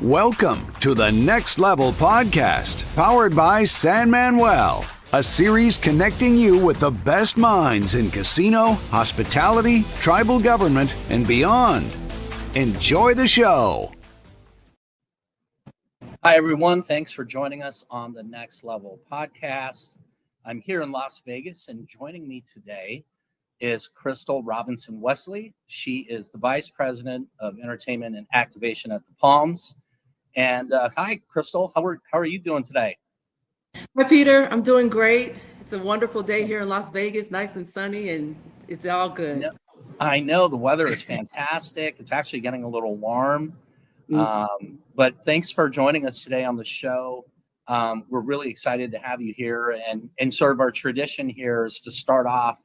Welcome to the Next Level Podcast, powered by San Manuel, a series connecting you with the best minds in casino, hospitality, tribal government, and beyond. Enjoy the show. Hi, everyone. Thanks for joining us on the Next Level Podcast. I'm here in Las Vegas, and joining me today is Crystal Robinson Wesley. She is the Vice President of Entertainment and Activation at the Palms. And hi, Crystal. How are you doing today? Hi, Peter. I'm doing great. It's a wonderful day here in Las Vegas, nice and sunny, and it's all good. I know the weather is fantastic. It's actually getting a little warm. But thanks for joining us today on the show. We're really excited to have you here. And sort of our tradition here is to start off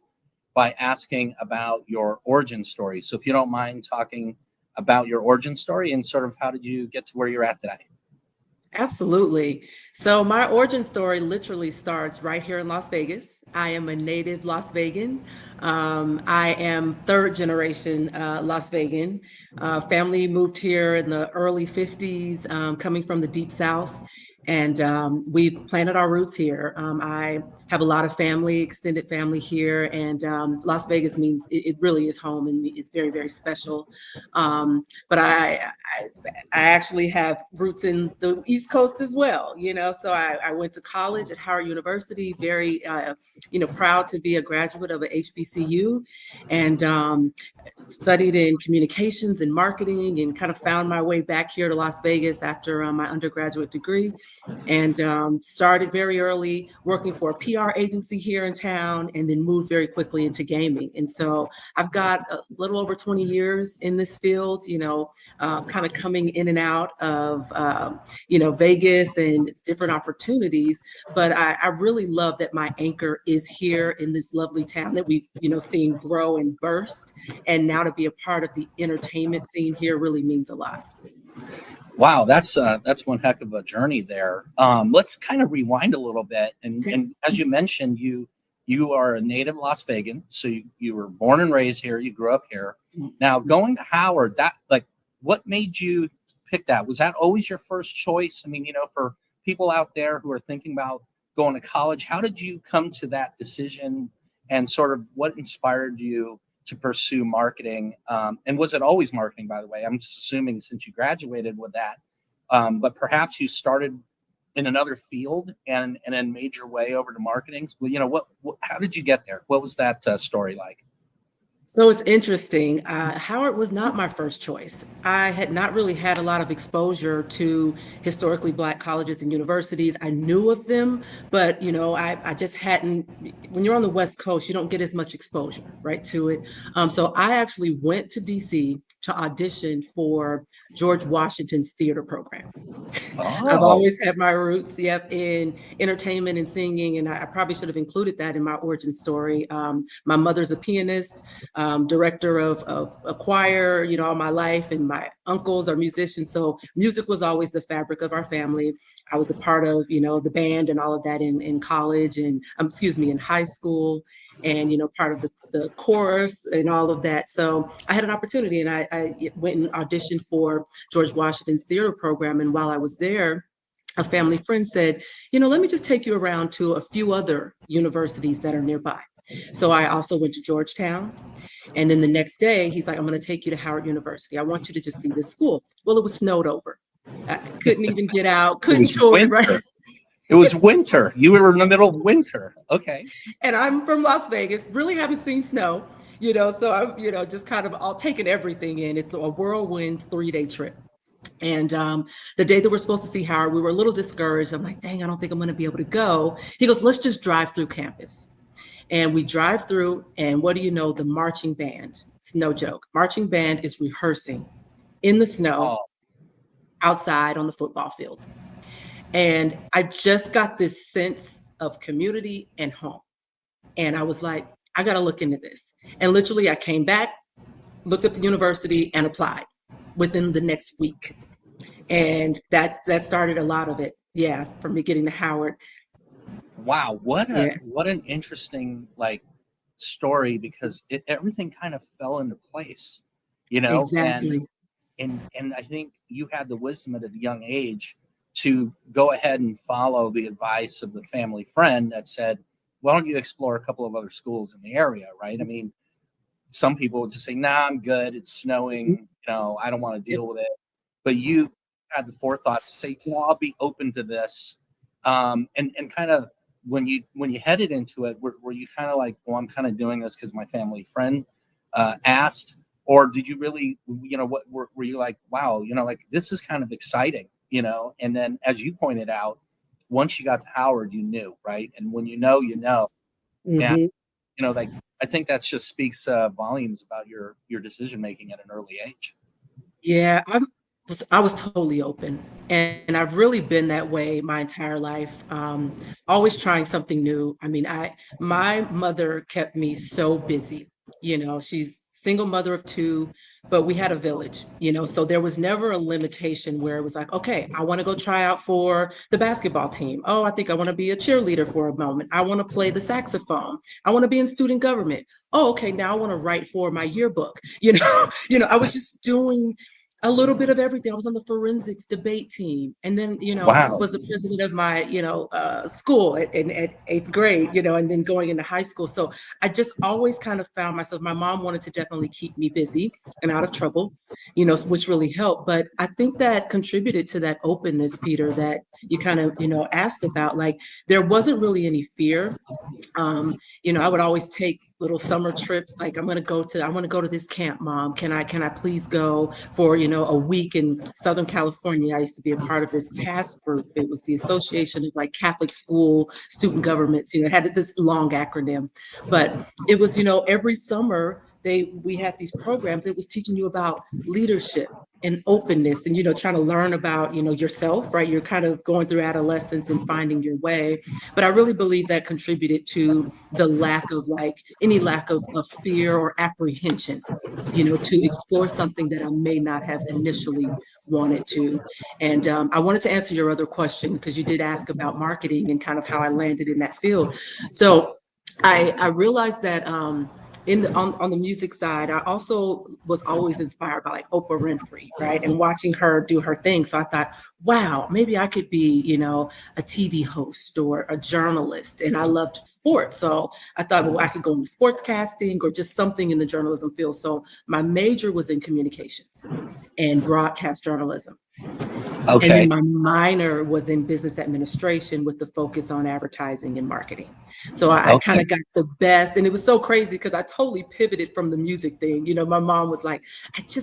by asking about your origin story. So if you don't mind talking about your origin story and sort of how did you get to where you're at today? Absolutely. So my origin story literally starts right here in Las Vegas. I am a native Las Vegan. I am third generation Las Vegan. Family moved here in the early 50s, coming from the deep South. And we've planted our roots here. I have a lot of family, extended family here, and Las Vegas means it really is home and it's very, very special. But I actually have roots in the East Coast as well, so I went to college at Howard University, very, proud to be a graduate of a HBCU, and studied in communications and marketing and kind of found my way back here to Las Vegas after my undergraduate degree. And started very early working for a PR agency here in town, and then moved very quickly into gaming. And so I've got a little over 20 years in this field, kind of coming in and out of, Vegas and different opportunities. But I really love that my anchor is here in this lovely town that we've, seen grow and burst. And now to be a part of the entertainment scene here really means a lot. Wow, that's one heck of a journey there. Let's kind of rewind a little bit. And as you mentioned, you are a native Las Vegan, so you were born and raised here. You grew up here. Now, going to Howard, what made you pick that? Was that always your first choice? I mean, for people out there who are thinking about going to college, how did you come to that decision, and sort of what inspired you to pursue marketing? And was it always marketing, by the way? I'm just assuming since you graduated with that, but perhaps you started in another field and then made your way over to marketing. Well, how did you get there? What was that story like? So it's interesting. Howard was not my first choice. I had not really had a lot of exposure to historically Black colleges and universities. I knew of them, but I just hadn't. When you're on the West Coast, you don't get as much exposure, right, to it. So I actually went to DC to audition for George Washington's theater program. I've always had my roots, in entertainment and singing, and I probably should have included that in my origin story. My mother's a pianist, director of a choir, all my life, and my uncles are musicians. So music was always the fabric of our family. I was a part of, the band and all of that in college and, in high school, and, part of the chorus and all of that. So I had an opportunity, and I went and auditioned for George Washington's theater program. And while I was there, a family friend said, let me just take you around to a few other universities that are nearby. So I also went to Georgetown. And then the next day, he's like, I'm going to take you to Howard University. I want you to just see this school. Well, it was snowed over. I couldn't even get out. Couldn't show it, right? It was winter. You were in the middle of winter. Okay. And I'm from Las Vegas, really haven't seen snow, so I'm, just kind of all taking everything in. It's a whirlwind 3-day trip. And the day that we're supposed to see Howard, we were a little discouraged. I'm like, dang, I don't think I'm going to be able to go. He goes, let's just drive through campus. And we drive through, and what do you know? The marching band, it's no joke. Marching band is rehearsing in the snow outside on the football field. And I just got this sense of community and home. And I was like, I got to look into this. And literally I came back, looked up the university, and applied within the next week. And that started a lot of it. Yeah, for me getting to Howard. Wow, what an interesting story, because everything kind of fell into place, Exactly. and I think you had the wisdom at a young age to go ahead and follow the advice of the family friend that said, why don't you explore a couple of other schools in the area, right? I mean, some people would just say, nah, I'm good. It's Mhm. snowing. I don't want to Yep. deal with it. But you had the forethought to say, I'll be open to this. And kind of when you headed into it, were you kind of like, well, I'm kind of doing this because my family friend asked, or did you really, what were you like, wow, like this is kind of exciting, And then as you pointed out, once you got to Howard, you knew, right? And when you know, and Mhm. like I think that just speaks volumes about your decision making at an early age. Yeah, I was totally open, and I've really been that way my entire life. Always trying something new. I mean, I my mother kept me so busy. She's single mother of two, but we had a village. So there was never a limitation where it was like, okay, I want to go try out for the basketball team. Oh, I think I want to be a cheerleader for a moment. I want to play the saxophone. I want to be in student government. Oh, okay, now I want to write for my yearbook. I was just doing a little bit of everything. I was on the forensics debate team, and then Wow. was the president of my school at eighth grade, and then going into high school. So I just always kind of found myself. My mom wanted to definitely keep me busy and out of trouble, which really helped. But I think that contributed to that openness, Peter, that you kind of asked about. Like there wasn't really any fear. I would always take little summer trips. Like I want to go to this camp, mom. Can I please go for, a week in Southern California? I used to be a part of this task group. It was the Association of like Catholic School Student Governments, it had this long acronym, but it was, every summer we had these programs. It was teaching you about leadership and openness and trying to learn about yourself, right? You're kind of going through adolescence and finding your way, but I really believe that contributed to the lack of like any lack of fear or apprehension, to explore something that I may not have initially wanted to. And I wanted to answer your other question because you did ask about marketing and kind of how I landed in that field. So I realized that on the music side, I also was always inspired by like Oprah Winfrey, right? And watching her do her thing. So I thought, wow, maybe I could be, a TV host or a journalist. And I loved sports. So I thought, well, I could go into sports casting or just something in the journalism field. So my major was in communications and broadcast journalism. And then Okay. my minor was in business administration with the focus on advertising and marketing. So I kind Okay. of got the best. And it was so crazy because I totally pivoted from the music thing. My mom was like,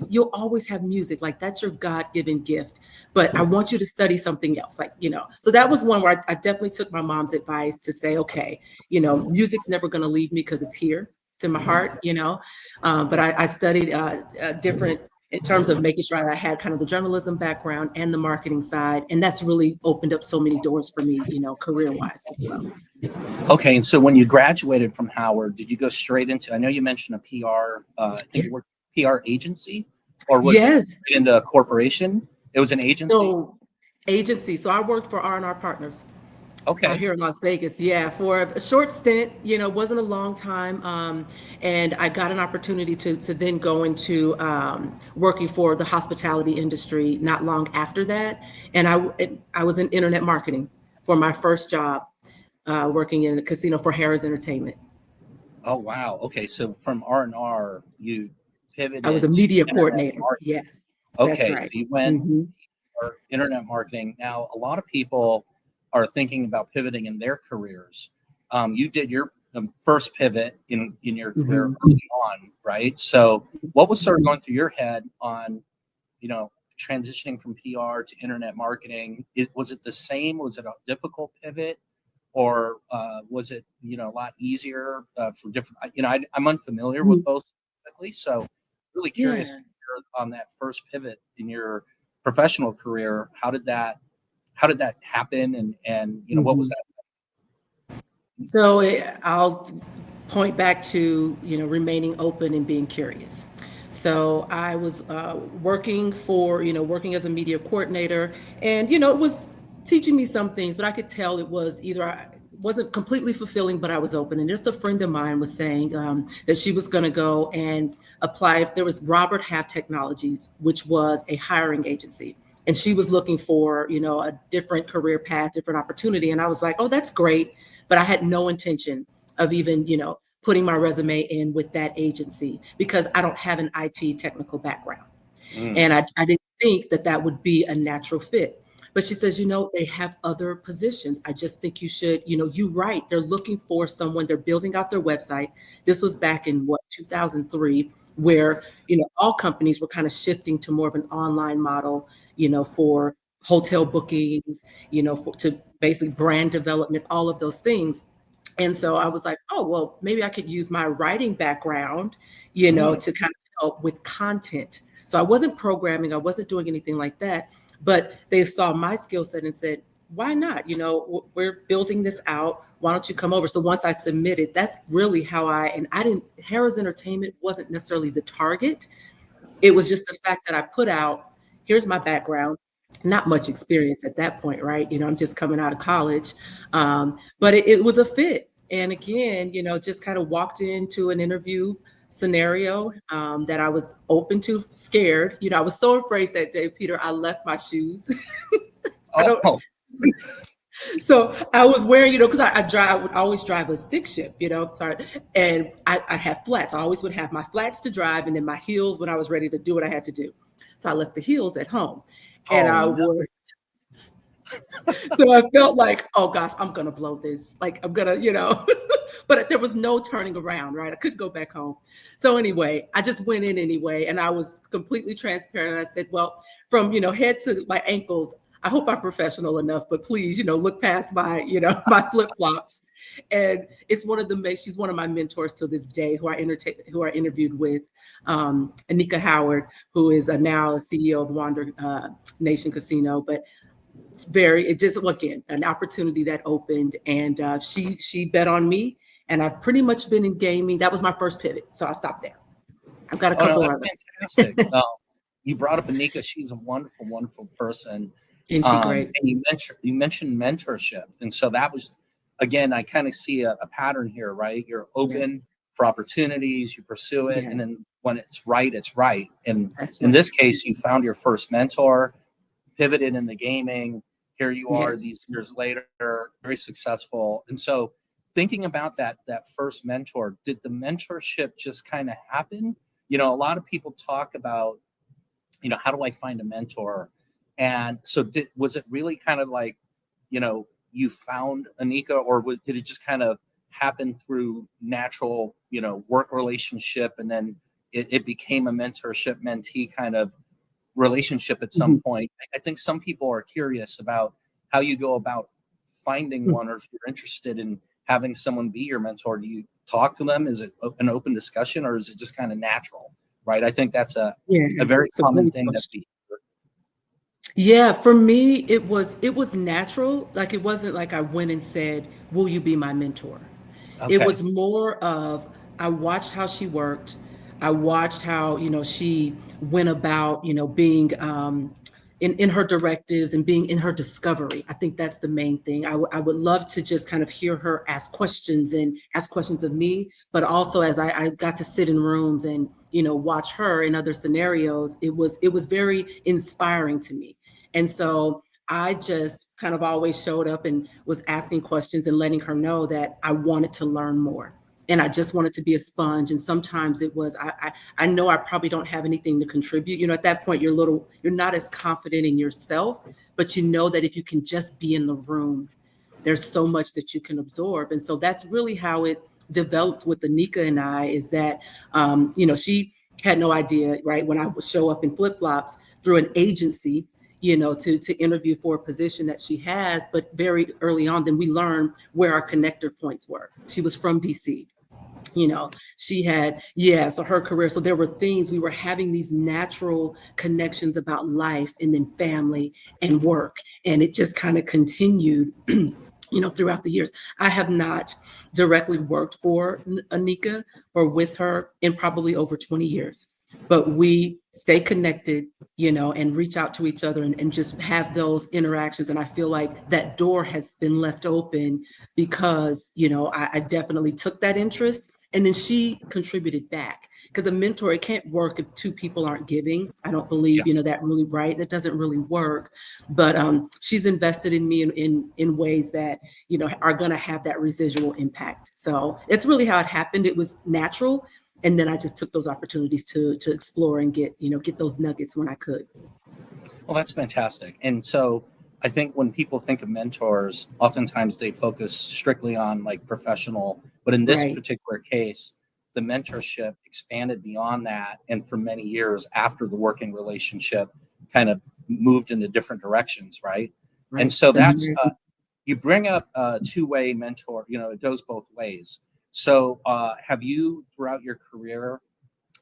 you'll always have music. Like that's your God-given gift. But I want you to study something else. Like, so that was one where I definitely took my mom's advice to say, okay, music's never going to leave me because it's here. It's in my heart. But I studied different in terms of making sure that I had kind of the journalism background and the marketing side. And that's really opened up so many doors for me, career-wise as well. Okay. And so when you graduated from Howard, did you go straight into? I know you mentioned a PR. I think Yeah. you worked at a PR agency, or was it Yes. straight into a corporation? It was an agency. So agency. So I worked for R&R Partners out Okay. here in Las Vegas. Yeah, for a short stint, wasn't a long time. And I got an opportunity to then go into working for the hospitality industry not long after that. And I was in internet marketing for my first job, working in a casino for Harris Entertainment. Oh wow. Okay. So from R&R, you I was a pivoted to media internet coordinator. marketing. Yeah, that's Okay. So right. you went Hmm. for internet marketing. Now, a lot of people are thinking about pivoting in their careers. You did your first pivot in your career Hmm. early on, right? So, what was sort of going through your head on, transitioning from PR to internet marketing? Was it the same? Was it a difficult pivot, or was it a lot easier for different? I'm unfamiliar with both specifically, so really curious to Yeah. hear on that first pivot in your professional career. How did that happen, and what was Mhm. that? So I'll point back to, remaining open and being curious. So I was working as a media coordinator, and it was teaching me some things, but I could tell it was either wasn't completely fulfilling, but I was open. And just a friend of mine was saying that she was going to go and apply. If there was Robert Half Technologies, which was a hiring agency, and she was looking for, a different career path, different opportunity. And I was like, oh, that's great. But I had no intention of even, putting my resume in with that agency because I don't have an IT technical background. Mm. And I didn't think that that would be a natural fit. But she says, they have other positions. I just think you should, you right. They're looking for someone, they're building out their website. This was back in 2003, where, all companies were kind of shifting to more of an online model, for hotel bookings, to basically brand development, all of those things. And so I was like, oh, well, maybe I could use my writing background, Mm. to kind of help with content. So I wasn't programming, I wasn't doing anything like that, but they saw my skill set and said, why not? We're building this out. Why don't you come over? So once I submitted, that's really how and I didn't, Harrah's Entertainment wasn't necessarily the target. It was just the fact that I put out, here's my background, not much experience at that point, right? I'm just coming out of college. But it was a fit. And again, just kind of walked into an interview scenario that I was open to, scared. I was so afraid that day, Peter, I left my shoes. I don't, Oh, so I was wearing, because I would always drive a stick shift, sorry. And I have flats. I always would have my flats to drive and then my heels when I was ready to do what I had to do. So I left the heels at home. And oh I no. wore, so I felt like, oh gosh, I'm gonna blow this. Like I'm gonna, but there was no turning around, right? I couldn't go back home. So anyway, I just went in anyway, and I was completely transparent. I said, well, from head to my ankles, I hope I'm professional enough, but please, look past my, my flip flops. And it's she's one of my mentors to this day, who I interviewed with, Anika Howard, who is now CEO of the Wander Nation Casino, but it just, again, an opportunity that opened, and she bet on me, and I've pretty much been in gaming. That was my first pivot, so I stopped there. I've got a Oh no, couple that's others. fantastic. You brought up Anika. She's a wonderful, wonderful person. And she great. And you mentioned mentorship, and so that was, again, I kind of see a pattern here, right? You're open for opportunities, you pursue it, and then when it's right, it's right. And That's in right. this case, you found your first mentor, pivoted into gaming. Here you are, Yes. these years later, very successful. And so, thinking about that first mentor, did the mentorship just kind of happen? A lot of people talk about, how do I find a mentor? And so was it really kind of like, you found Anika, or did it just kind of happen through natural, work relationship, and then it became a mentorship mentee kind of relationship at some Mhm. point? I think some people are curious about how you go about finding one, or if you're interested in having someone be your mentor. Do you talk to them? Is it an open discussion, or is it just kind of natural? Right. I think that's a Yeah, very it's a common great thing that question. Yeah, for me, it was natural. Like it wasn't like I went and said, "Will you be my mentor?" It okay. was more of I watched how she worked. I watched how, she went about, being in her directives and being in her discovery. I think that's the main thing. I would love to just kind of hear her ask questions and ask questions of me, but also as I got to sit in rooms and, watch her in other scenarios, it was very inspiring to me. And so I just kind of always showed up and was asking questions and letting her know that I wanted to learn more. And I just wanted to be a sponge. And sometimes it was, I know I probably don't have anything to contribute. At that point, you're not as confident in yourself, but you know that if you can just be in the room, there's so much that you can absorb. And so that's really how it developed with Anika and I, is that, she had no idea, right? When I would show up in flip flops through an agency, to interview for a position that she has, but very early on, then we learned where our connector points were. She was from DC. She had, so her career. So there were things, we were having these natural connections about life and then family and work. And it just kind of continued, throughout the years. I have not directly worked for Anika or with her in probably over 20 years. but we stay connected, and reach out to each other and just have those interactions. And I feel like that door has been left open because, I definitely took that interest and then she contributed back. Because a mentor, it can't work if two people aren't giving. I don't believe, that really right. That doesn't really work. But she's invested in me in ways that, are gonna have that residual impact. So it's really how it happened. It was natural, and then I just took those opportunities to explore and get those nuggets when I could. Well, that's fantastic. And so I think when people think of mentors, oftentimes they focus strictly on like professional, but in this Right. particular case, the mentorship expanded beyond that. And for many years after the working relationship kind of moved into different directions, right? And Right. so That's that's, very you bring up a two-way mentor, it goes both ways. So have you throughout your career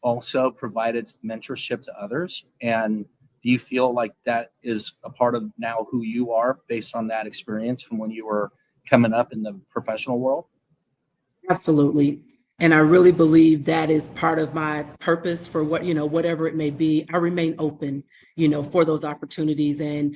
also provided mentorship to others? And do you feel like that is a part of now who you are based on that experience from when you were coming up in the professional world? Absolutely. And I really believe that is part of my purpose for whatever it may be. I remain open, for those opportunities and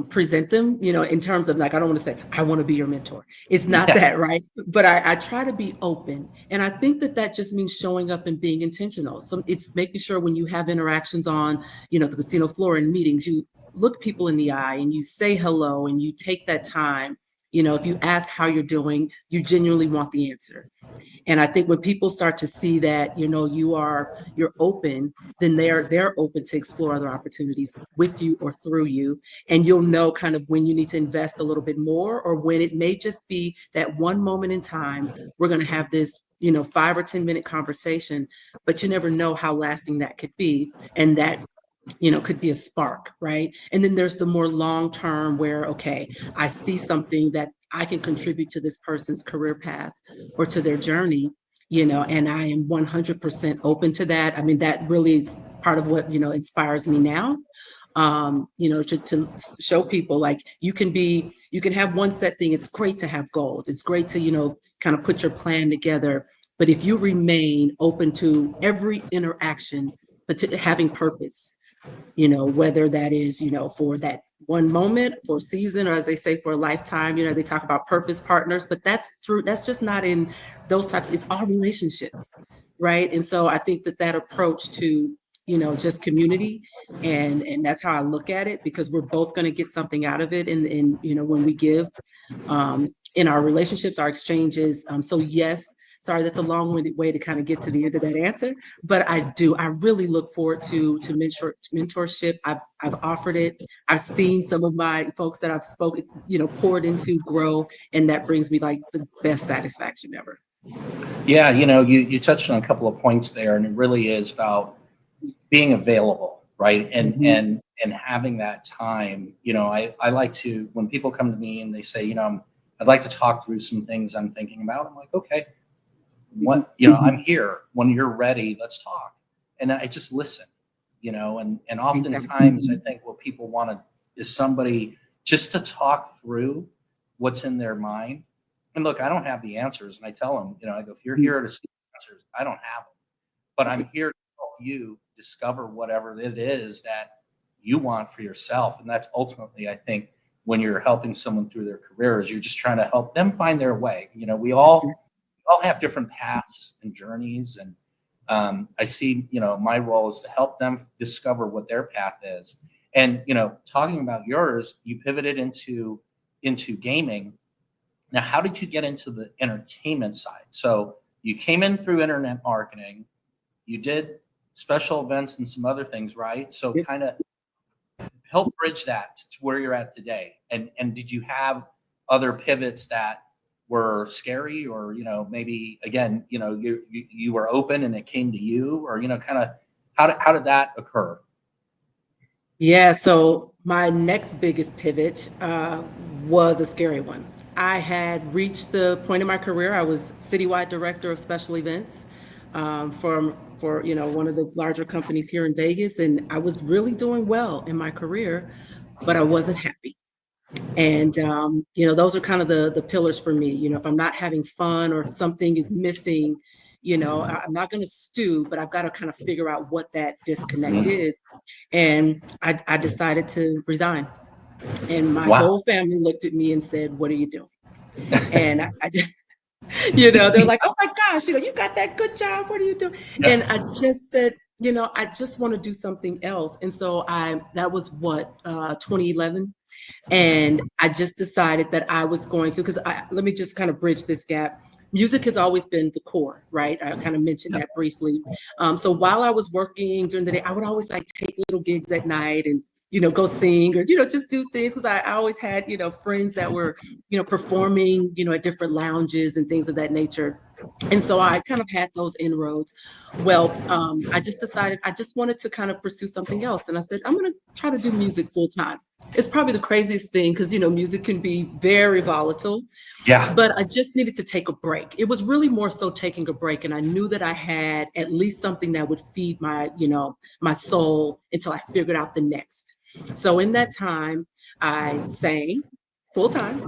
present them, in terms of like, I don't want to say, I want to be your mentor. It's not Yeah. that, right? But I try to be open. And I think that that just means showing up and being intentional. So it's making sure when you have interactions on, the casino floor and meetings, you look people in the eye and you say hello and you take that time. If you ask how you're doing, you genuinely want the answer. And I think when people start to see that, you're open, then they're open to explore other opportunities with you or through you. And you'll know kind of when you need to invest a little bit more or when it may just be that one moment in time, we're going to have this, 5 or 10 minute conversation, but you never know how lasting that could be. And that could be a spark, right? And then there's the more long term where, okay, I see something that I can contribute to this person's career path or to their journey, and I am 100% open to that. I mean, that really is part of what, inspires me now. To show people like you can have one set thing. It's great to have goals. It's great to, kind of put your plan together. But if you remain open to every interaction, but to having purpose, whether that is, for that one moment, for a season, or as they say, for a lifetime, they talk about purpose partners, but that's just not in those types, it's all relationships, right? And so I think that that approach to, just community and that's how I look at it because we're both going to get something out of it when we give in our relationships, our exchanges. So yes, sorry, that's a long-winded way to kind of get to the end of that answer, but I really look forward to mentorship. I've offered it. I've seen some of my folks that I've spoken, poured into grow, and that brings me like the best satisfaction ever. Yeah, you touched on a couple of points there, and it really is about being available, right? And Mhm. and having that time. I like to when people come to me and they say, I'd like to talk through some things I'm thinking about. I'm like, okay, I'm here when you're ready. Let's talk. And I just listen, and Exactly. oftentimes I think what people want to is somebody just to talk through what's in their mind. And look, I don't have the answers. And I tell them, I go, if you're Mhm. here to see answers, I don't have them, but I'm here to help you discover whatever it is that you want for yourself. And that's ultimately, I think, when you're helping someone through their careers, you're just trying to help them find their way. We That's right. all have different paths and journeys, and I see my role is to help them discover what their path is. And talking about yours, you pivoted into gaming. Now, how did you get into the entertainment side? So you came in through internet marketing, you did special events and some other things, right? So Yep. kind of help bridge that to where you're at today. And did you have other pivots that were scary, or maybe again, you were open and it came to you, or kind of how did that occur? Yeah, so my next biggest pivot was a scary one. I had reached the point in my career. I was citywide director of special events for one of the larger companies here in Vegas, and I was really doing well in my career, but I wasn't happy. And those are kind of the pillars for me. If I'm not having fun or if something is missing, I'm not going to stew, but I've got to kind of figure out what that disconnect is. And I decided to resign. And my Wow. whole family looked at me and said, "What are you doing?" And they're like, "Oh my gosh, you got that good job. What are you doing?" Yeah. And I just said, I just want to do something else. And so that was 2011. And I just decided that I was going to, because let me just kind of bridge this gap. Music has always been the core, right? I kind of mentioned that briefly. So while I was working during the day, I would always like take little gigs at night and, go sing or, just do things because I always had, friends that were, performing, at different lounges and things of that nature. And so I kind of had those inroads. Well, I just decided I just wanted to kind of pursue something else. And I said, I'm going to try to do music full time. It's probably the craziest thing because, music can be very volatile. Yeah. But I just needed to take a break. It was really more so taking a break. And I knew that I had at least something that would feed my, my soul until I figured out the next. So in that time, I sang full time,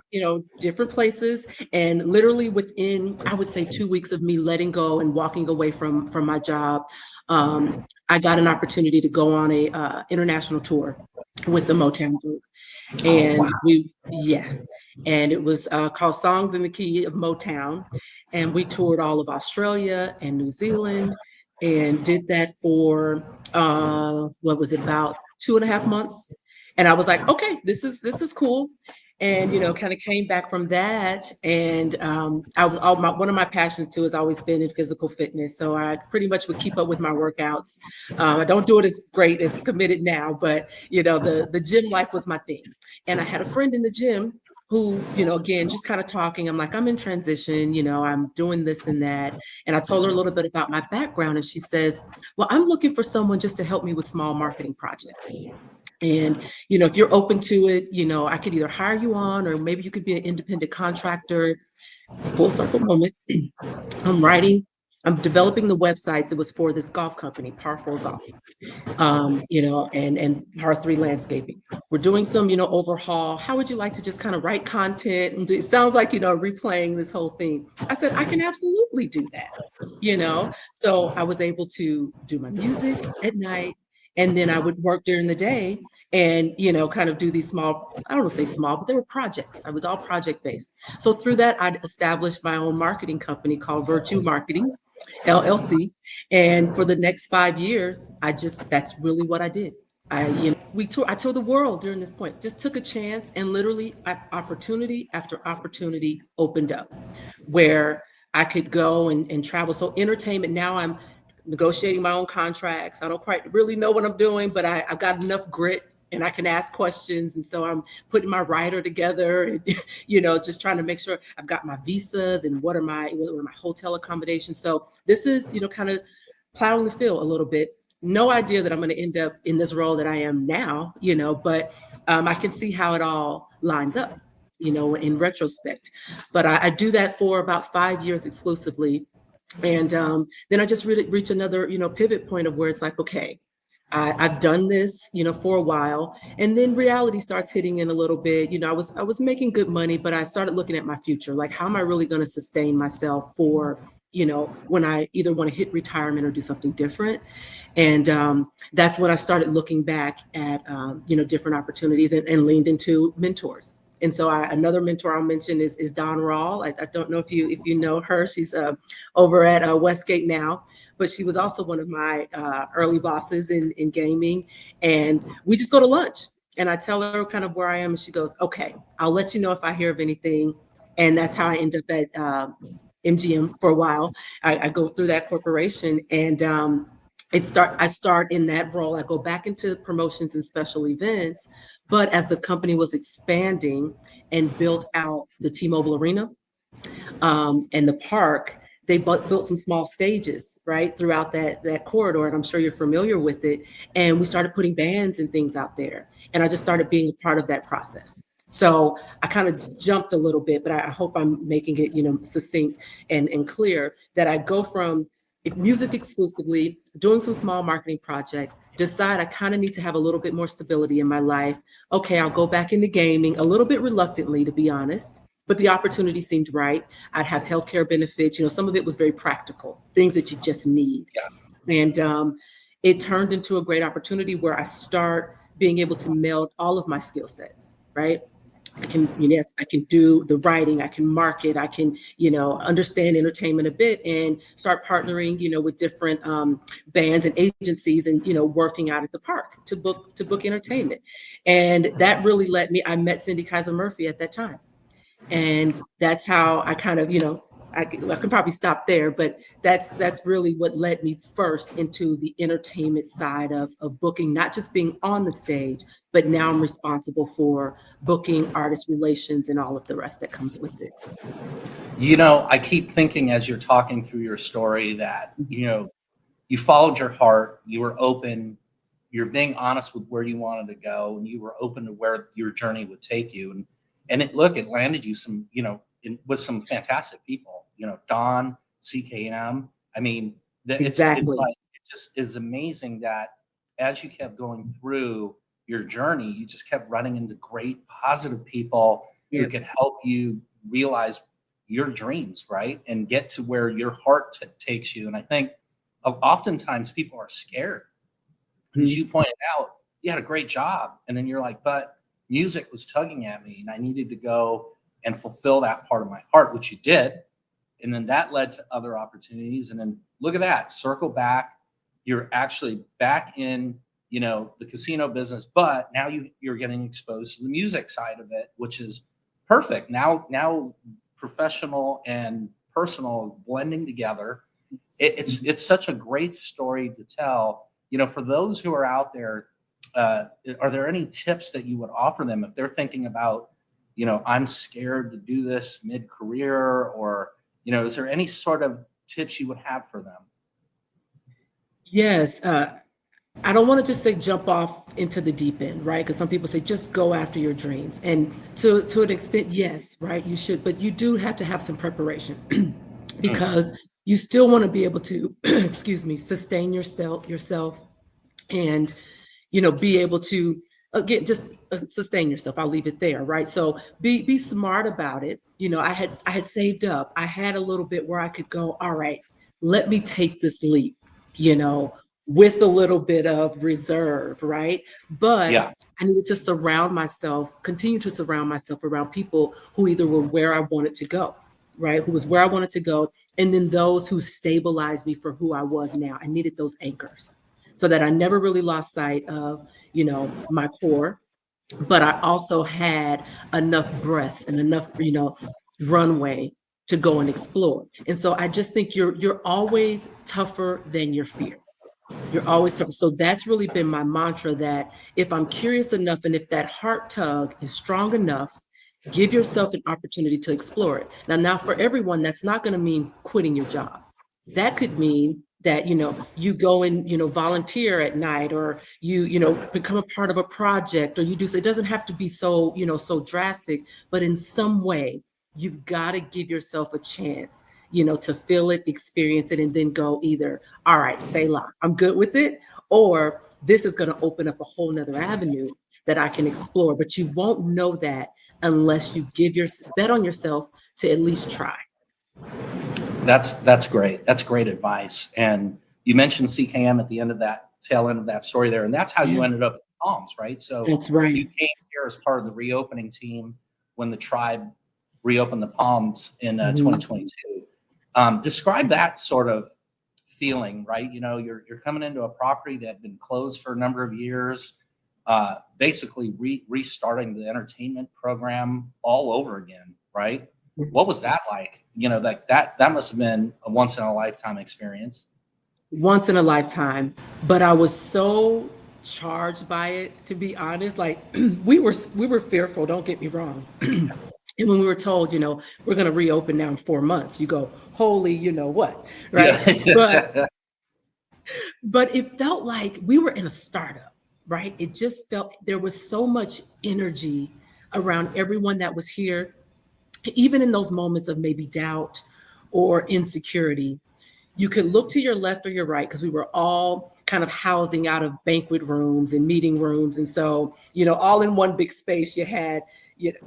different places. And literally within, I would say 2 weeks of me letting go and walking away from my job, I got an opportunity to go on a international tour with the Motown group. And and it was called Songs in the Key of Motown. And we toured all of Australia and New Zealand and did that for, what was it, about 2.5 months. And I was like, okay, this is cool. And, kind of came back from that. And one of my passions too has always been in physical fitness. So I pretty much would keep up with my workouts. I don't do it as great as committed now, but, the gym life was my thing. And I had a friend in the gym who, again, just kind of talking, I'm like, I'm in transition, I'm doing this and that. And I told her a little bit about my background. And she says, well, I'm looking for someone just to help me with small marketing projects. And, if you're open to it, I could either hire you on, or maybe you could be an independent contractor. Full circle moment. I'm developing the websites. It was for this golf company, Par 4 Golf, and Par 3 Landscaping. We're doing some, overhaul. How would you like to just kind of write content? And it sounds like, replaying this whole thing. I said, I can absolutely do that, So I was able to do my music at night. And then I would work during the day and, kind of do these small, I don't want to say small, but they were projects. I was all project based. So through that, I established my own marketing company called Virtue Marketing, LLC. And for the next 5 years, that's really what I did. I toured the world during this point, just took a chance, and literally opportunity after opportunity opened up where I could go and travel. So entertainment, now I'm negotiating my own contracts. I don't quite really know what I'm doing, but I've got enough grit and I can ask questions. And so I'm putting my writer together and, just trying to make sure I've got my visas and what are my hotel accommodations. So this is, kind of plowing the field a little bit. No idea that I'm going to end up in this role that I am now, but I can see how it all lines up, in retrospect. But I do that for about 5 years exclusively. And then I just really reach another, pivot point of where it's like, okay, I've done this, for a while, and then reality starts hitting in a little bit. I was making good money, but I started looking at my future. Like, how am I really going to sustain myself for, when I either want to hit retirement or do something different? And that's when I started looking back at, different opportunities and leaned into mentors. And so another mentor I'll mention is Dawn Rawl. I don't know if you know her. She's over at Westgate now, but she was also one of my early bosses in gaming. And we just go to lunch, and I tell her kind of where I am, and she goes, "Okay, I'll let you know if I hear of anything." And that's how I end up at MGM for a while. I go through that corporation, and I start in that role. I go back into promotions and special events. But as the company was expanding and built out the T-Mobile Arena and the park, they built some small stages, right, throughout that corridor. And I'm sure you're familiar with it. And we started putting bands and things out there. And I just started being a part of that process. So I kind of jumped a little bit, but I hope I'm making it, succinct and clear that I go from music exclusively, doing some small marketing projects, decide I kind of need to have a little bit more stability in my life. Okay, I'll go back into gaming a little bit reluctantly, to be honest. but the opportunity seemed right. I'd have healthcare benefits. Some of it was very practical, things that you just need. Yeah. And it turned into a great opportunity where I start being able to meld all of my skill sets, right? I can, yes, I can do the writing, I can market, I can, understand entertainment a bit and start partnering, with different bands and agencies and, working out at the park to book entertainment. And that really I met Cindy Kaiser Murphy at that time. And that's how I kind of, I can probably stop there, but that's really what led me first into the entertainment side of booking, not just being on the stage, but now I'm responsible for booking, artist relations, and all of the rest that comes with it. I keep thinking as you're talking through your story that, you followed your heart, you were open, you're being honest with where you wanted to go, and you were open to where your journey would take you. And it landed you some, with some fantastic people, Don, CKM. I mean, it's Exactly. like, it just is amazing that as you kept going through your journey, you just kept running into great positive people who could help you realize your dreams, right? And get to where your heart takes you. And I think oftentimes people are scared. As you pointed out, you had a great job. And then you're like, but music was tugging at me and I needed to go and fulfill that part of my heart, which you did. And then that led to other opportunities. And then look at that, circle back. You're actually back in, the casino business, but now you're getting exposed to the music side of it, which is perfect. Now professional and personal blending together. It's such a great story to tell. For those who are out there, are there any tips that you would offer them if they're thinking about, I'm scared to do this mid-career, or, is there any sort of tips you would have for them? Yes. I don't want to just say jump off into the deep end, right? Because some people say just go after your dreams. And to an extent, yes, right, you should, but you do have to have some preparation because you still want to be able to, excuse me, sustain yourself and, be able to again, just sustain yourself. I'll leave it there, right? So be smart about it. I had saved up. I had a little bit where I could go, all right, let me take this leap, you know, with a little bit of reserve, right? But Yeah. I needed to continue to surround myself around people who either were where I wanted to go, right? Who was where I wanted to go. And then those who stabilized me for who I was now. I needed those anchors so that I never really lost sight of, my core, but I also had enough breath and enough, runway to go and explore. And so I just think you're always tougher than your fear. You're always tougher. So that's really been my mantra, that if I'm curious enough and if that heart tug is strong enough, give yourself an opportunity to explore it. Now for everyone, that's not going to mean quitting your job. That could mean that, you go and, volunteer at night, or you become a part of a project, or you do, so it doesn't have to be so, so drastic, but in some way, you've got to give yourself a chance, to feel it, experience it, and then go either, all right, say la, I'm good with it, or this is going to open up a whole nother avenue that I can explore. But you won't know that unless you bet on yourself to at least try. That's great. That's great advice. And you mentioned CKM at the end of that tail end of that story there, and that's how you Yeah. ended up at Palms, right? So That's right. you came here as part of the reopening team when the tribe reopened the Palms in 2022. Describe that sort of feeling, right? You're coming into a property that had been closed for a number of years, basically restarting the entertainment program all over again, right? What was that like? Like that must have been a once in a lifetime experience. Once in a lifetime, but I was so charged by it, to be honest. Like we were fearful, don't get me wrong. And when we were told, we're going to reopen now in 4 months, you go, holy, what, right? But Yeah. but it felt like we were in a startup, right? It just felt there was so much energy around everyone that was here, even in those moments of maybe doubt or insecurity. You could look to your left or your right, because we were all kind of housing out of banquet rooms and meeting rooms. And so, all in one big space, you had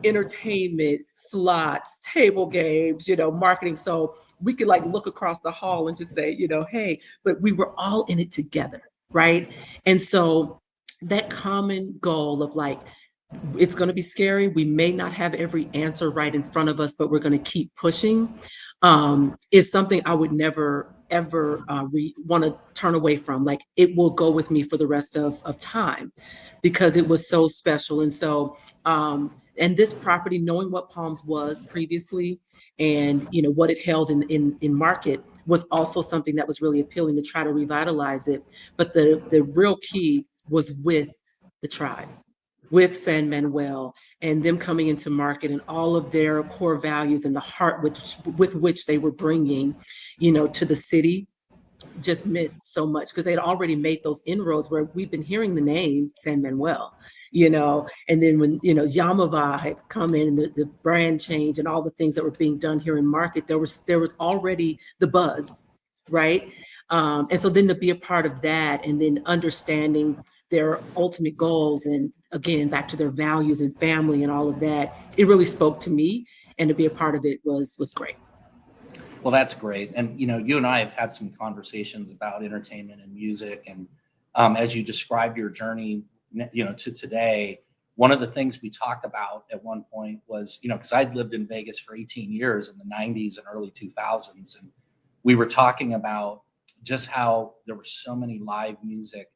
entertainment, slots, table games, marketing. So we could like look across the hall and just say, hey, but we were all in it together, right? And so that common goal of like, it's going to be scary. We may not have every answer right in front of us, but we're going to keep pushing. Is something I would never ever want to turn away from. Like it will go with me for the rest of time because it was so special. And so, and this property, knowing what Palms was previously, and what it held in market was also something that was really appealing to try to revitalize it. But the real key was with the tribe, with San Manuel and them coming into market and all of their core values and the heart with which they were bringing, to the city just meant so much because they'd already made those inroads where we've been hearing the name San Manuel, and then when, Yamava had come in and the brand change and all the things that were being done here in market, there was already the buzz, right? And so then to be a part of that and then understanding their ultimate goals and again, back to their values and family and all of that, it really spoke to me, and to be a part of it was great. Well, that's great. And, you and I have had some conversations about entertainment and music. And as you described your journey, to today, one of the things we talked about at one point was, because I'd lived in Vegas for 18 years in the 90s and early 2000s. And we were talking about just how there were so many live music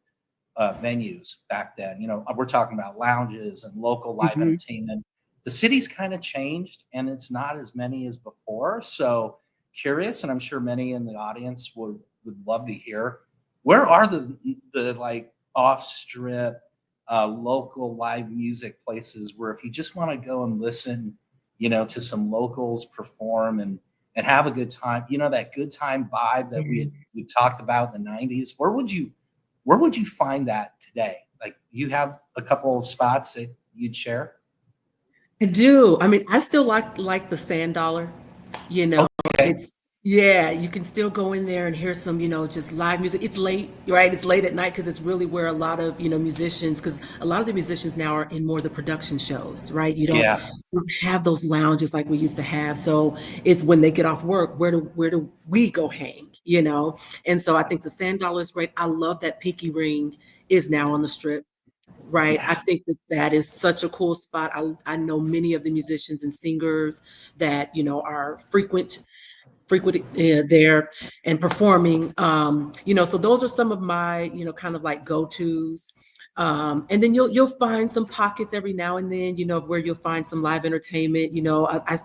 venues back then. We're talking about lounges and local live entertainment. The city's kind of changed and it's not as many as before. So curious, and I'm sure many in the audience would love to hear, where are the like off strip local live music places where if you just want to go and listen, to some locals perform and have a good time, that good time vibe that we talked about in the 90s, where would you find that today? Like, you have a couple of spots that you'd share? I do. I mean, I still like the Sand Dollar. Okay. It's yeah, you can still go in there and hear some, just live music. It's late, right? It's late at night because it's really where a lot of, musicians, because a lot of the musicians now are in more of the production shows, right? Yeah. You don't have those lounges like we used to have. So it's when they get off work, where do we go hang, And so I think the Sand Dollar is great. I love that Pinky Ring is now on the Strip. Right. I Yeah. think that is such a cool spot. I know many of the musicians and singers that, are frequent there and performing. So those are some of my, kind of like go-tos. And then you'll find some pockets every now and then, where you'll find some live entertainment.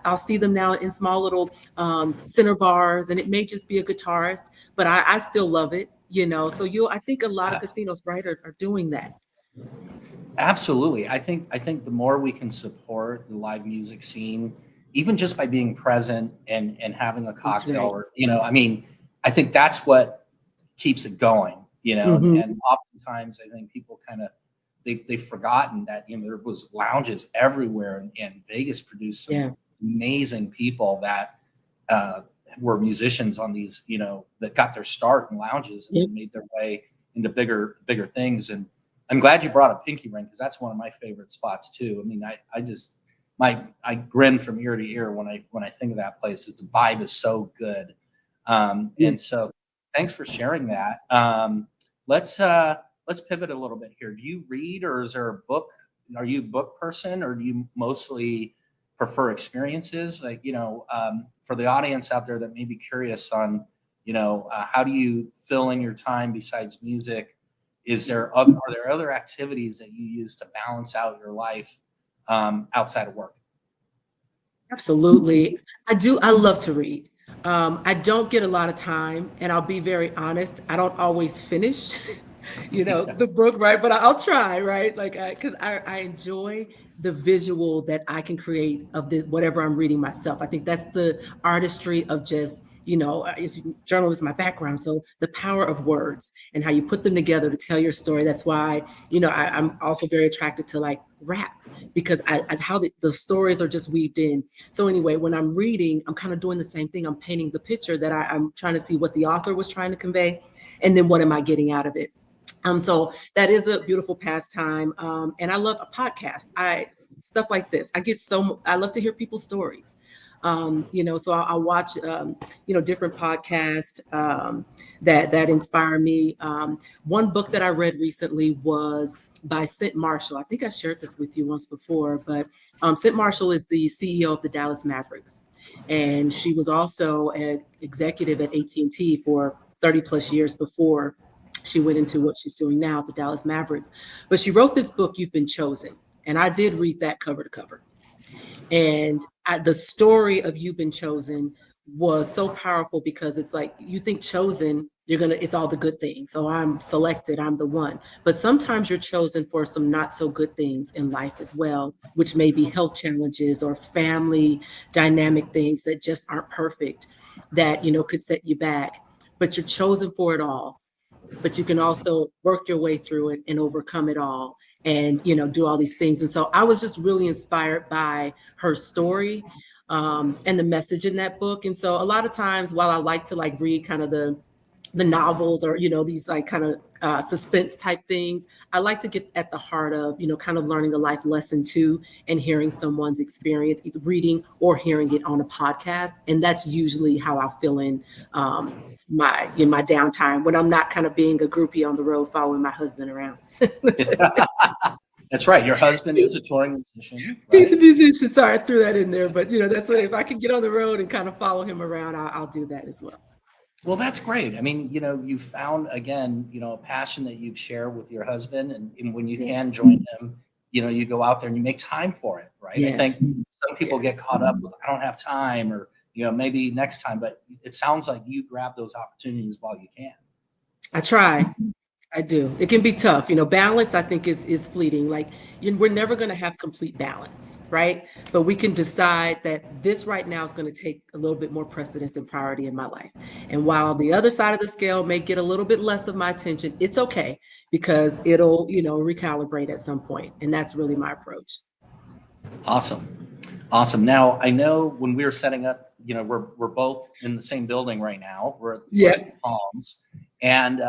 I'll see them now in small little center bars, and it may just be a guitarist, but I still love it. So I think a lot of casinos, right, are doing that. Absolutely. I think the more we can support the live music scene, even just by being present and having a That's cocktail right. or, I think that's what keeps it going, Hmm. and oftentimes I think people kind of they've forgotten that, there was lounges everywhere and Vegas produced some Yeah. amazing people that uh, were musicians on these, that got their start in lounges and Yep. then made their way into bigger things. And I'm glad you brought up Pinky Ring because that's one of my favorite spots too. I mean, I just I grin from ear to ear when I think of that place. Is the vibe is so good, and Yes. so thanks for sharing that. Let's pivot a little bit here. Do you read, or is there a book? Are you a book person, or do you mostly prefer experiences? Like, for the audience out there that may be curious on, how do you fill in your time besides music? Are there other activities that you use to balance out your life outside of work? Absolutely. I do. I love to read. I don't get a lot of time, and I'll be very honest. I don't always finish, the book, right? But I'll try, right? Like, because I enjoy the visual that I can create of this, whatever I'm reading myself. I think that's the artistry of just, journalism, my background. So the power of words and how you put them together to tell your story. That's why, I'm also very attracted to like rap because how the stories are just weaved in. So anyway, when I'm reading, I'm kind of doing the same thing. I'm painting the picture that I'm trying to see what the author was trying to convey, and then what am I getting out of it? So that is a beautiful pastime. And I love a podcast. Stuff like this. I love to hear people's stories. So I watch, different podcasts that inspire me. One book that I read recently was by Sid Marshall. I think I shared this with you once before, but Sid Marshall is the CEO of the Dallas Mavericks, and she was also an executive at AT&T for 30 plus years before she went into what she's doing now at the Dallas Mavericks. But she wrote this book, You've Been Chosen. And I did read that cover to cover. And the story of You've Been Chosen was so powerful because it's like you think chosen, it's all the good things. So I'm selected, I'm the one. But sometimes you're chosen for some not so good things in life as well, which may be health challenges or family dynamic things that just aren't perfect that, could set you back. But you're chosen for it all, but you can also work your way through it and overcome it all and do all these things. And so I was just really inspired by her story, and the message in that book. And so a lot of times, while I like to read kind of the novels or these kind of suspense type things, I like to get at the heart of kind of learning a life lesson too, and hearing someone's experience, either reading or hearing it on a podcast. And that's usually how I feel in my downtime, when I'm not kind of being a groupie on the road following my husband around. That's right. Your husband is a touring musician. Right? He's a musician. Sorry, I threw that in there, but that's what, if I can get on the road and kind of follow him around, I'll do that as well. Well, that's great. I mean, you found, again, a passion that you've shared with your husband, and when you can join him, you go out there and you make time for it, right? Yes. I think some people get caught up with, I don't have time, or, maybe next time, but it sounds like you grab those opportunities while you can. I try. I do. It can be tough. Balance, I think, is fleeting. We're never going to have complete balance, right? But we can decide that this right now is going to take a little bit more precedence and priority in my life. And while the other side of the scale may get a little bit less of my attention, it's okay, because it'll, recalibrate at some point. And that's really my approach. Awesome. Now, I know when we were setting up, we're both in the same building right now. We're at Palms. And,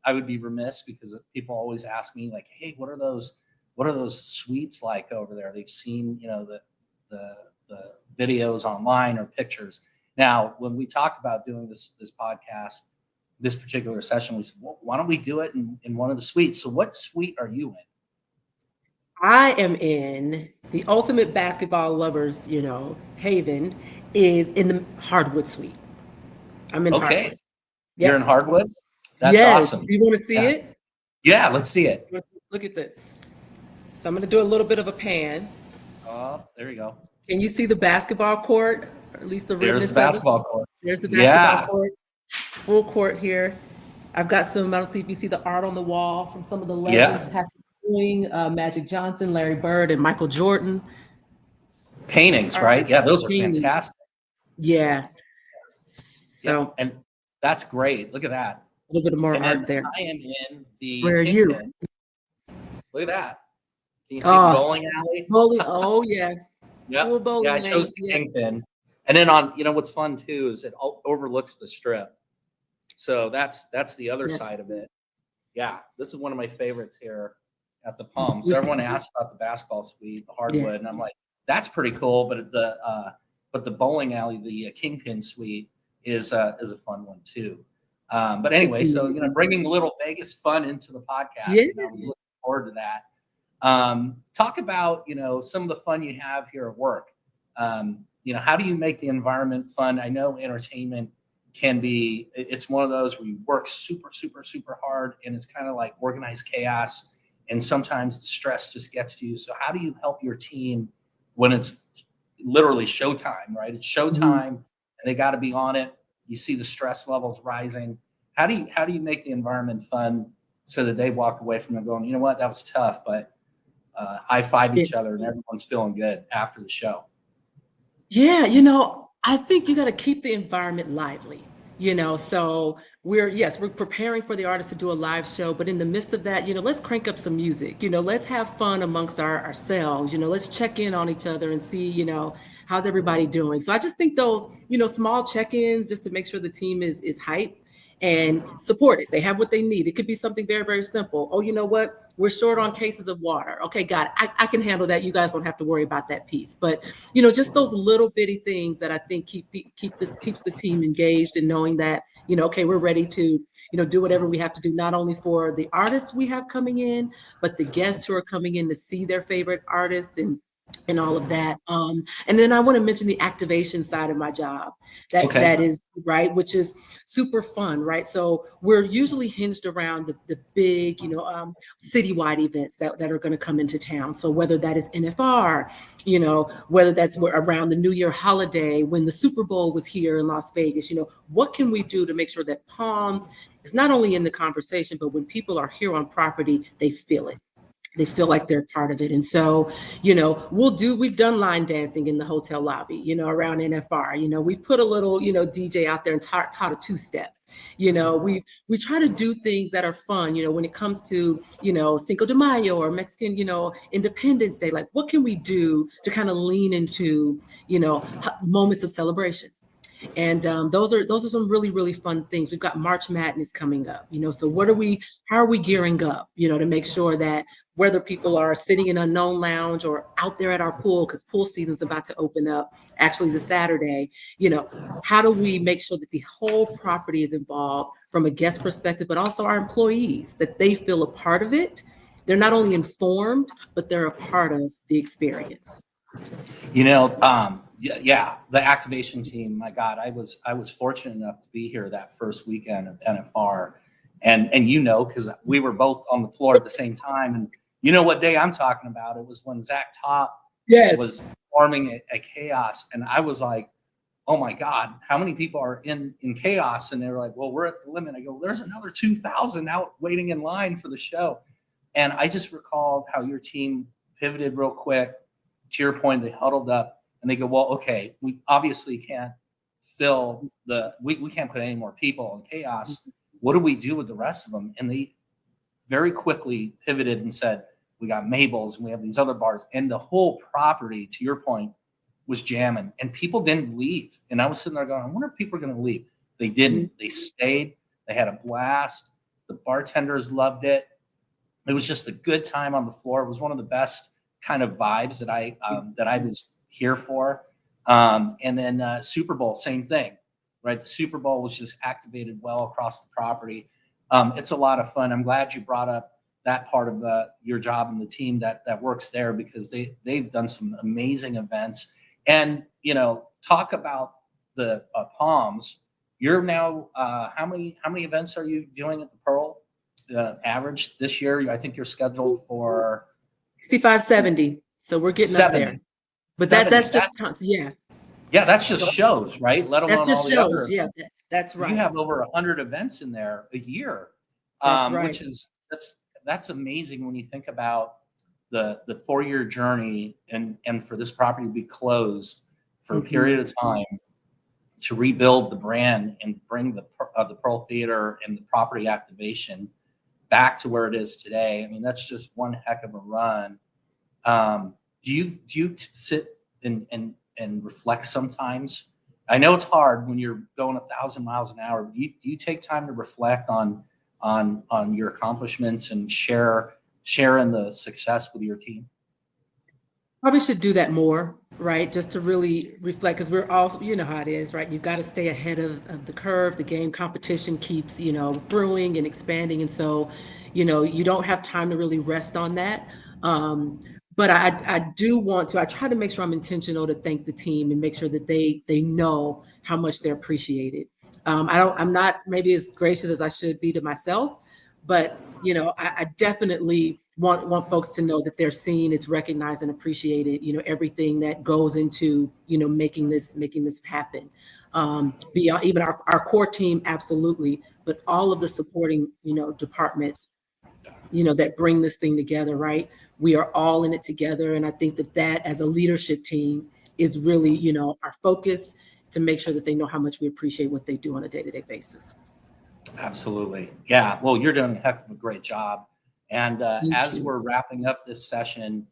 I would be remiss, because people always ask me, like, hey, what are those suites like over there? They've seen, the videos online or pictures. Now, when we talked about doing this podcast, this particular session, we said, well, why don't we do it in one of the suites? So what suite are you in? I am in the ultimate basketball lovers, haven, is in the hardwood suite. I'm in hardwood. Yep. You're in hardwood? That's awesome. You want to see it? Yeah, let's see it. Look at this. So I'm going to do a little bit of a pan. Oh, there you go. Can you see the basketball court? Or at least the There's the basketball court. There's the basketball court. Full court here. I've got some, I don't see if you see the art on the wall from some of the legends. Patrick Ewing, Magic Johnson, Larry Bird, and Michael Jordan. Paintings, right? Yeah, those are fantastic. Yeah. So, and that's great. Look at that. A little bit more art there. I am in the. Where are you? Look at that. Can you see the bowling alley? Oh yeah. Yeah. I chose the Kingpin. And then what's fun too is it overlooks the strip. So that's the other side of it. Yeah, this is one of my favorites here at the Palms. So everyone asks about the basketball suite, the hardwood, and I'm like, that's pretty cool. But the bowling alley, the Kingpin suite, is a fun one too. But anyway, so bringing a little Vegas fun into the podcast, and I was looking forward to that. Talk about some of the fun you have here at work. How do you make the environment fun? I know entertainment can be, it's one of those where you work super, super, super hard, and it's kind of like organized chaos, and sometimes the stress just gets to you. So how do you help your team when it's literally showtime, right? It's showtime, and they got to be on it. You see the stress levels rising. How do you make the environment fun so that they walk away from it going, you know what, that was tough, but high five each other and everyone's feeling good after the show? Yeah, I think you got to keep the environment lively. So we're preparing for the artist to do a live show, but in the midst of that, let's crank up some music, let's have fun amongst ourselves, let's check in on each other and see, how's everybody doing? So I just think those, small check-ins just to make sure the team is hyped and support it. They have what they need. It could be something very, very simple. Oh, you know what? We're short on cases of water. Okay, got it. I can handle that. You guys don't have to worry about that piece. But just those little bitty things that I think keeps the team engaged and knowing that okay, we're ready to do whatever we have to do, not only for the artists we have coming in, but the guests who are coming in to see their favorite artists and all of that. And then I want to mention the activation side of my job. Okay. That is right, which is super fun, right? So we're usually hinged around the big, citywide events that are going to come into town. So whether that is NFR, whether that's around the New Year holiday, when the Super Bowl was here in Las Vegas, what can we do to make sure that Palms is not only in the conversation, but when people are here on property, they feel it. They feel like they're part of it. And so, we've done line dancing in the hotel lobby, around NFR. We've put a little, DJ out there and taught a two-step. We try to do things that are fun, when it comes to, Cinco de Mayo or Mexican, Independence Day. Like, what can we do to kind of lean into, moments of celebration? And those are some really, really fun things. We've got March Madness coming up, so how are we gearing up, to make sure that whether people are sitting in Unknown Lounge or out there at our pool, because pool season is about to open up actually this Saturday, how do we make sure that the whole property is involved from a guest perspective, but also our employees, that they feel a part of it. They're not only informed, but they're a part of the experience. Yeah, the activation team, my God, I was fortunate enough to be here that first weekend of NFR. And because we were both on the floor at the same time. And what day I'm talking about? It was when Zach Top was performing at Chaos. And I was like, oh my God, how many people are in Chaos? And they were like, well, we're at the limit. I go, there's another 2,000 out waiting in line for the show. And I just recalled how your team pivoted real quick. To your point, they huddled up and they go, well, okay, we obviously can't we can't put any more people in Chaos. What do we do with the rest of them? And they very quickly pivoted and said, we got Mabel's and we have these other bars. And the whole property, to your point, was jamming and people didn't leave. And I was sitting there going, I wonder if people are going to leave. They didn't. They stayed. They had a blast. The bartenders loved it. It was just a good time on the floor. It was one of the best kind of vibes that I was here for. And then Super Bowl, same thing, right? The Super Bowl was just activated well across the property. It's a lot of fun. I'm glad you brought up that part of your job and the team that works there, because they've done some amazing events. And, talk about the Palms. You're now, how many events are you doing at the Pearl? Average this year, I think you're scheduled for 65, 70. So we're getting 70. Up there. But 70. That's just, yeah, that's just shows, right? Let alone that's just all the shows. other Yeah, that's right. You have over 100 events in there a year, that's right. Which is that's amazing when you think about the 4-year journey and for this property to be closed for a period of time to rebuild the brand and bring the Pearl Theater and the property activation back to where it is today. I mean, that's just one heck of a run. Do you sit and reflect sometimes? I know it's hard when you're going 1,000 miles an hour. But do you take time to reflect on your accomplishments and sharing the success with your team? Probably should do that more, right? Just to really reflect, because we're also, you know how it is, right? You've got to stay ahead of the curve. The game competition keeps, brewing and expanding. And so, you don't have time to really rest on that. But I do want to, I try to make sure I'm intentional to thank the team and make sure that they know how much they're appreciated. I'm not maybe as gracious as I should be to myself, but I definitely want folks to know that they're seen, it's recognized and appreciated, everything that goes into, making this happen. Beyond even our core team, absolutely, but all of the supporting, departments, that bring this thing together, right? We are all in it together. And I think that as a leadership team is really, our focus is to make sure that they know how much we appreciate what they do on a day-to-day basis. Absolutely. Yeah. Well, you're doing a heck of a great job. And as we're wrapping up this session,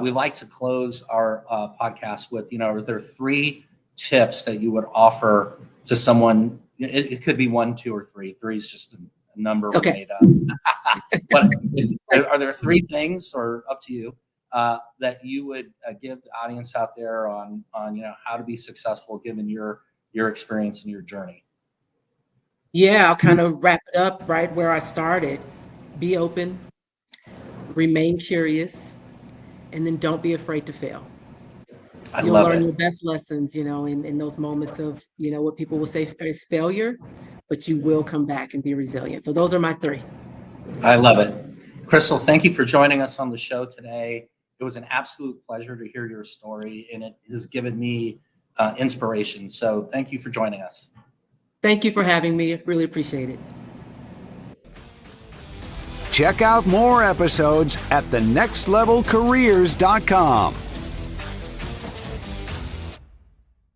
we like to close our podcast with, are there 3 tips that you would offer to someone, it could be 1, 2, or 3. 3 is just a number we Okay. made up. But are there 3 things, or up to you, that you would give the audience out there on how to be successful given your experience and your journey? Yeah, I'll kind of wrap it up right where I started. Be open, remain curious, and then don't be afraid to fail. I You'll love learn it. your best lessons, in those moments of, what people will say is failure, but you will come back and be resilient. So those are my 3. I love it. Crystal, thank you for joining us on the show today. It was an absolute pleasure to hear your story, and it has given me inspiration. So thank you for joining us. Thank you for having me. I really appreciate it. Check out more episodes at thenextlevelcareers.com.